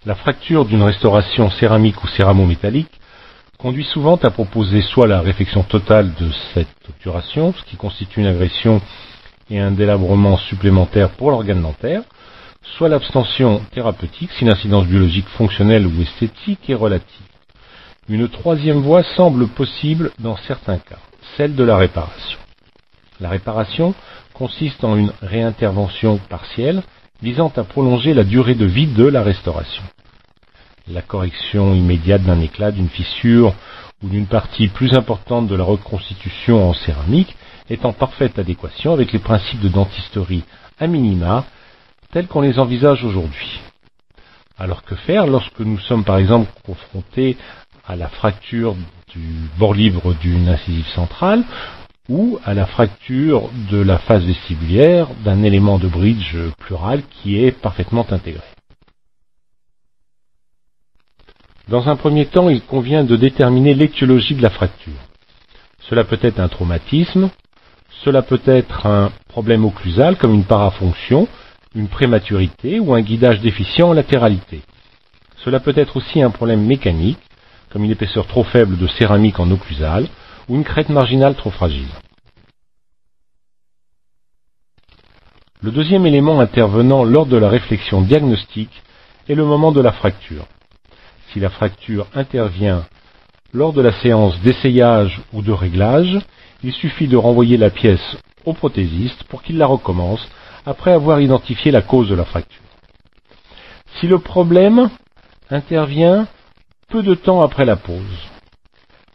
La fracture d'une restauration céramique ou céramo-métallique conduit souvent à proposer soit la réfection totale de cette obturation, ce qui constitue une agression et un délabrement supplémentaire pour l'organe dentaire, soit l'abstention thérapeutique si l'incidence biologique fonctionnelle ou esthétique est relative. Une troisième voie semble possible dans certains cas, celle de la réparation. La réparation consiste en une réintervention partielle visant à prolonger la durée de vie de la restauration. La correction immédiate d'un éclat, d'une fissure ou d'une partie plus importante de la reconstitution en céramique est en parfaite adéquation avec les principes de dentisterie à minima tels qu'on les envisage aujourd'hui. Alors que faire lorsque nous sommes par exemple confrontés à la fracture du bord libre d'une incisive centrale ou à la fracture de la face vestibulaire d'un élément de bridge pleural qui est parfaitement intégré. Dans un premier temps, il convient de déterminer l'étiologie de la fracture. Cela peut être un traumatisme, cela peut être un problème occlusal comme une parafonction, une prématurité ou un guidage déficient en latéralité. Cela peut être aussi un problème mécanique, comme une épaisseur trop faible de céramique en occlusal ou une crête marginale trop fragile. Le deuxième élément intervenant lors de la réflexion diagnostique est le moment de la fracture. Si la fracture intervient lors de la séance d'essayage ou de réglage, il suffit de renvoyer la pièce au prothésiste pour qu'il la recommence après avoir identifié la cause de la fracture. Si le problème intervient peu de temps après la pose,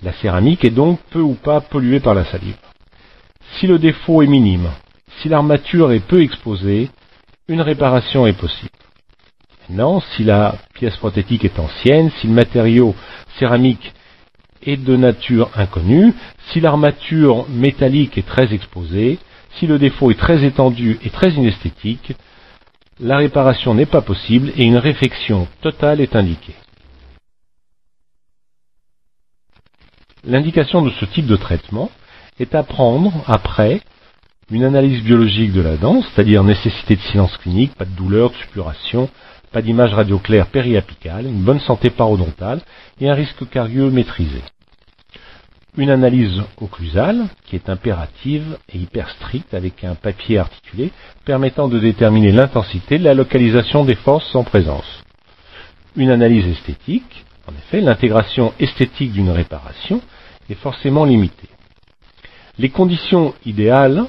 la céramique est donc peu ou pas polluée par la salive. Si le défaut est minime, si l'armature est peu exposée, une réparation est possible. Maintenant, si la pièce prothétique est ancienne, si le matériau céramique est de nature inconnue, si l'armature métallique est très exposée, si le défaut est très étendu et très inesthétique, la réparation n'est pas possible et une réfection totale est indiquée. L'indication de ce type de traitement est à prendre après une analyse biologique de la dent, c'est-à-dire nécessité de silence clinique, pas de douleur, de suppuration, pas d'image radioclaire périapicale, une bonne santé parodontale et un risque carieux maîtrisé. Une analyse occlusale, qui est impérative et hyper stricte avec un papier articulé, permettant de déterminer l'intensité de la localisation des forces en présence. Une analyse esthétique, en effet, l'intégration esthétique d'une réparation est forcément limitée. Les conditions idéales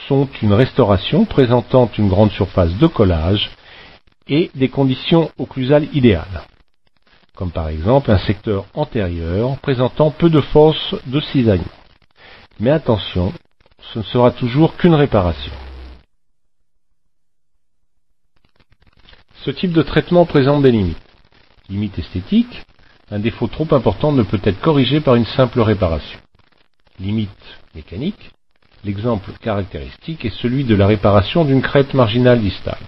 sont une restauration présentant une grande surface de collage et des conditions occlusales idéales, comme par exemple un secteur antérieur présentant peu de force de cisaillement. Mais attention, ce ne sera toujours qu'une réparation. Ce type de traitement présente des limites. Limite esthétique, un défaut trop important ne peut être corrigé par une simple réparation. Limite mécanique, l'exemple caractéristique est celui de la réparation d'une crête marginale distale.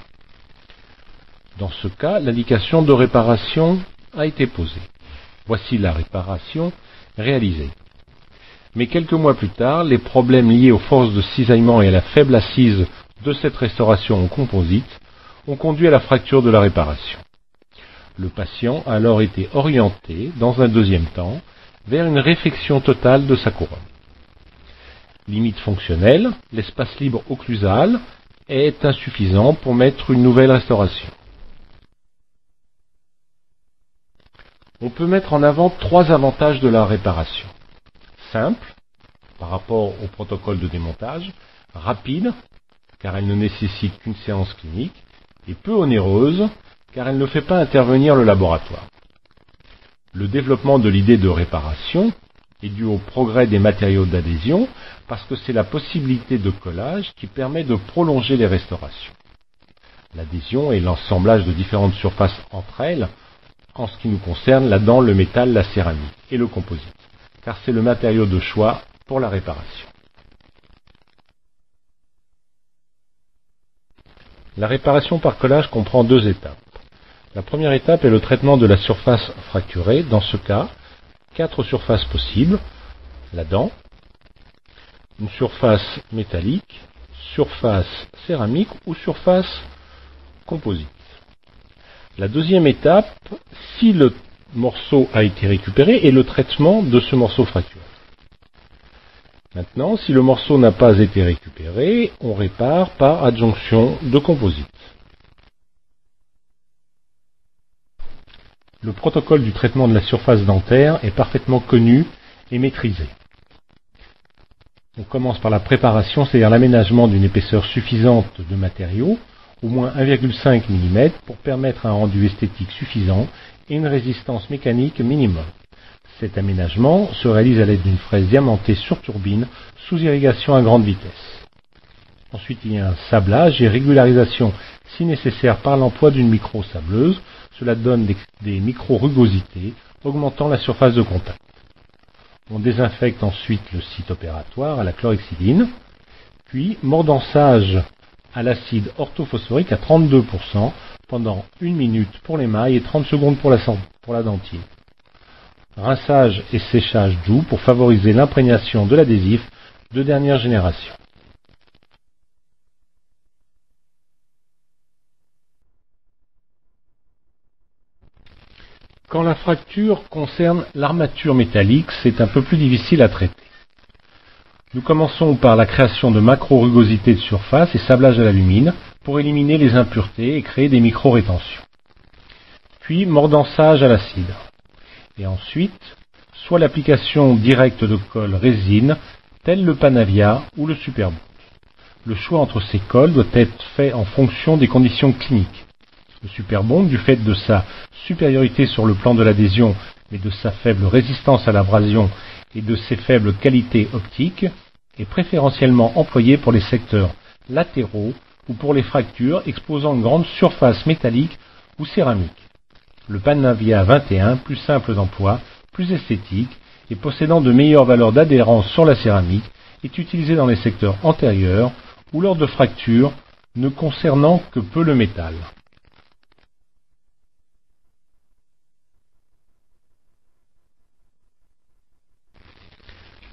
Dans ce cas, l'indication de réparation a été posée. Voici la réparation réalisée. Mais quelques mois plus tard, les problèmes liés aux forces de cisaillement et à la faible assise de cette restauration en composite ont conduit à la fracture de la réparation. Le patient a alors été orienté, dans un deuxième temps, vers une réfection totale de sa couronne. Limite fonctionnelle, l'espace libre occlusal est insuffisant pour mettre une nouvelle restauration. On peut mettre en avant trois avantages de la réparation. Simple, par rapport au protocole de démontage, rapide, car elle ne nécessite qu'une séance clinique, et peu onéreuse, car elle ne fait pas intervenir le laboratoire. Le développement de l'idée de réparation est dû au progrès des matériaux d'adhésion, parce que c'est la possibilité de collage qui permet de prolonger les restaurations. L'adhésion est l'assemblage de différentes surfaces entre elles, en ce qui nous concerne la dent, le métal, la céramique et le composite, car c'est le matériau de choix pour la réparation. La réparation par collage comprend deux étapes. La première étape est le traitement de la surface fracturée. Dans ce cas, 4 surfaces possibles: la dent, une surface métallique, surface céramique ou surface composite. La deuxième étape, si le morceau a été récupéré, est le traitement de ce morceau fracturé. Maintenant, si le morceau n'a pas été récupéré, on répare par adjonction de composite. Le protocole du traitement de la surface dentaire est parfaitement connu et maîtrisé. On commence par la préparation, c'est-à-dire l'aménagement d'une épaisseur suffisante de matériaux, au moins 1,5 mm, pour permettre un rendu esthétique suffisant et une résistance mécanique minimum. Cet aménagement se réalise à l'aide d'une fraise diamantée sur turbine sous irrigation à grande vitesse. Ensuite, il y a un sablage et régularisation si nécessaire par l'emploi d'une micro-sableuse. Cela donne des micro-rugosités, augmentant la surface de contact. On désinfecte ensuite le site opératoire à la chlorhexidine, puis mordançage à l'acide orthophosphorique à 32% pendant 1 minute pour l'émail et 30 secondes pour la dentier. Rinçage et séchage doux pour favoriser l'imprégnation de l'adhésif de dernière génération. Quand la fracture concerne l'armature métallique, c'est un peu plus difficile à traiter. Nous commençons par la création de macro-rugosités de surface et sablage à l'alumine pour éliminer les impuretés et créer des micro-rétentions. Puis mordançage à l'acide. Et ensuite, soit l'application directe de colle résine, tel le Panavia ou le Superbond. Le choix entre ces colles doit être fait en fonction des conditions cliniques. Le Superbond, du fait de sa supériorité sur le plan de l'adhésion, mais de sa faible résistance à l'abrasion et de ses faibles qualités optiques, est préférentiellement employé pour les secteurs latéraux ou pour les fractures exposant une grande surface métallique ou céramique. Le Panavia 21, plus simple d'emploi, plus esthétique et possédant de meilleures valeurs d'adhérence sur la céramique, est utilisé dans les secteurs antérieurs ou lors de fractures ne concernant que peu le métal.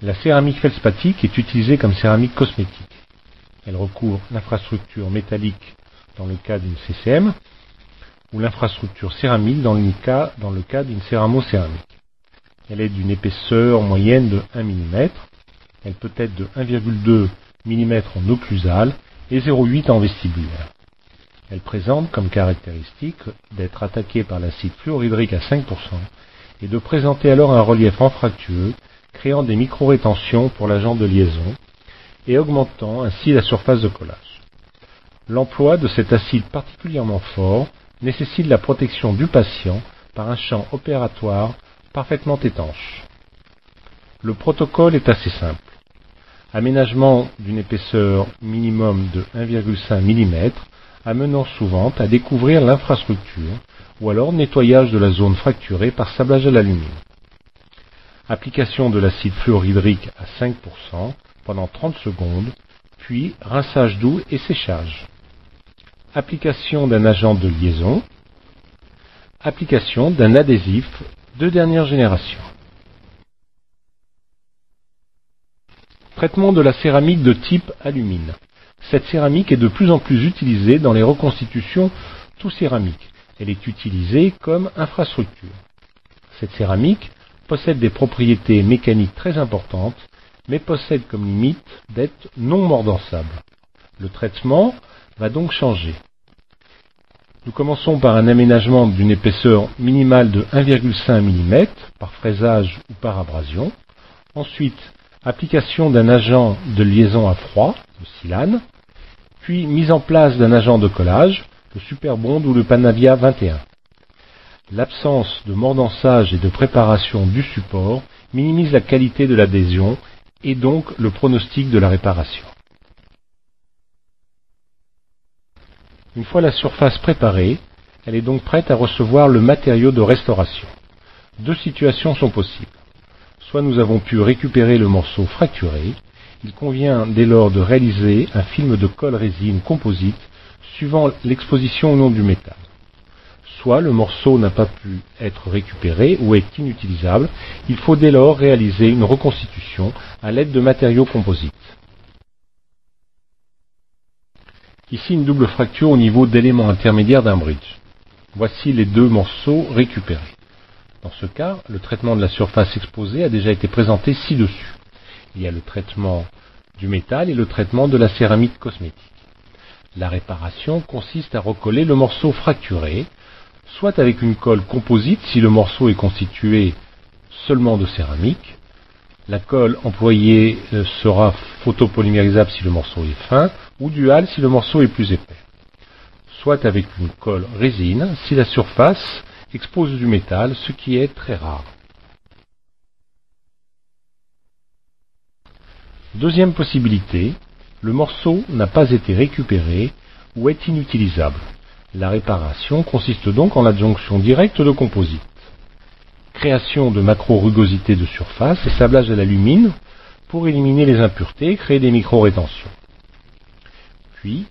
La céramique feldspathie est utilisée comme céramique cosmétique. Elle recouvre l'infrastructure métallique dans le cas d'une CCM ou l'infrastructure céramique dans le cas d'une céramo-céramique. Elle est d'une épaisseur moyenne de 1 mm. Elle peut être de 1,2 mm en occlusal et 0,8 en vestibulaire. Elle présente comme caractéristique d'être attaquée par l'acide fluorhydrique à 5% et de présenter alors un relief anfractueux, créant des micro-rétentions pour l'agent de liaison et augmentant ainsi la surface de collage. L'emploi de cet acide particulièrement fort nécessite la protection du patient par un champ opératoire parfaitement étanche. Le protocole est assez simple. Aménagement d'une épaisseur minimum de 1,5 mm, amenant souvent à découvrir l'infrastructure, ou alors nettoyage de la zone fracturée par sablage à l'alumine. Application de l'acide fluorhydrique à 5% pendant 30 secondes, puis rinçage doux et séchage. Application d'un agent de liaison. Application d'un adhésif de dernière génération. Traitement de la céramique de type alumine. Cette céramique est de plus en plus utilisée dans les reconstitutions tout céramiques. Elle est utilisée comme infrastructure. Cette céramique possède des propriétés mécaniques très importantes, mais possède comme limite d'être non mordançable. Le traitement va donc changer. Nous commençons par un aménagement d'une épaisseur minimale de 1,5 mm par fraisage ou par abrasion. Ensuite, application d'un agent de liaison à froid, le silane, puis mise en place d'un agent de collage, le Superbond ou le Panavia 21. L'absence de mordançage et de préparation du support minimise la qualité de l'adhésion et donc le pronostic de la réparation. Une fois la surface préparée, elle est donc prête à recevoir le matériau de restauration. Deux situations sont possibles. Soit nous avons pu récupérer le morceau fracturé, il convient dès lors de réaliser un film de colle résine composite suivant l'exposition au nom du métal. Soit le morceau n'a pas pu être récupéré ou est inutilisable, il faut dès lors réaliser une reconstitution à l'aide de matériaux composites. Ici une double fracture au niveau d'éléments intermédiaires d'un bridge. Voici les deux morceaux récupérés. Dans ce cas, le traitement de la surface exposée a déjà été présenté ci-dessus. Il y a le traitement du métal et le traitement de la céramique cosmétique. La réparation consiste à recoller le morceau fracturé, soit avec une colle composite si le morceau est constitué seulement de céramique. La colle employée sera photopolymérisable si le morceau est fin, ou dual si le morceau est plus épais. Soit avec une colle résine si la surface expose du métal, ce qui est très rare. Deuxième possibilité, le morceau n'a pas été récupéré ou est inutilisable. La réparation consiste donc en l'adjonction directe de composite. Création de macro-rugosité de surface et sablage à l'alumine pour éliminer les impuretés et créer des micro-rétentions. Puis,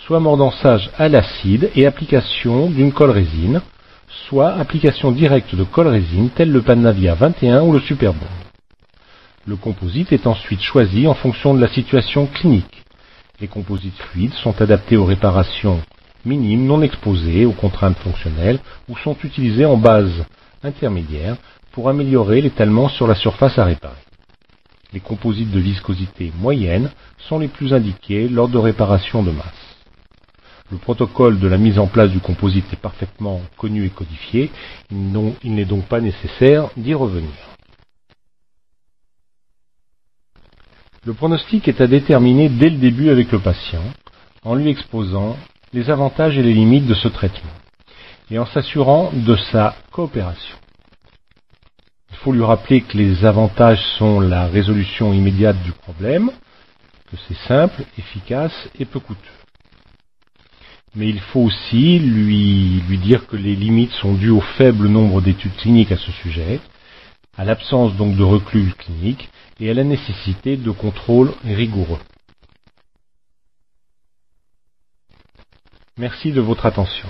soit mordançage à l'acide et application d'une colle résine, soit application directe de colle résine telle le Panavia 21 ou le Superbond. Le composite est ensuite choisi en fonction de la situation clinique. Les composites fluides sont adaptés aux réparations minimes non exposées aux contraintes fonctionnelles ou sont utilisés en base intermédiaire pour améliorer l'étalement sur la surface à réparer. Les composites de viscosité moyenne sont les plus indiqués lors de réparations de masse. Le protocole de la mise en place du composite est parfaitement connu et codifié, il n'est donc pas nécessaire d'y revenir. Le pronostic est à déterminer dès le début avec le patient, en lui exposant les avantages et les limites de ce traitement, et en s'assurant de sa coopération. Il faut lui rappeler que les avantages sont la résolution immédiate du problème, que c'est simple, efficace et peu coûteux. Mais il faut aussi lui dire que les limites sont dues au faible nombre d'études cliniques à ce sujet, à l'absence donc de recul clinique et à la nécessité de contrôles rigoureux. Merci de votre attention.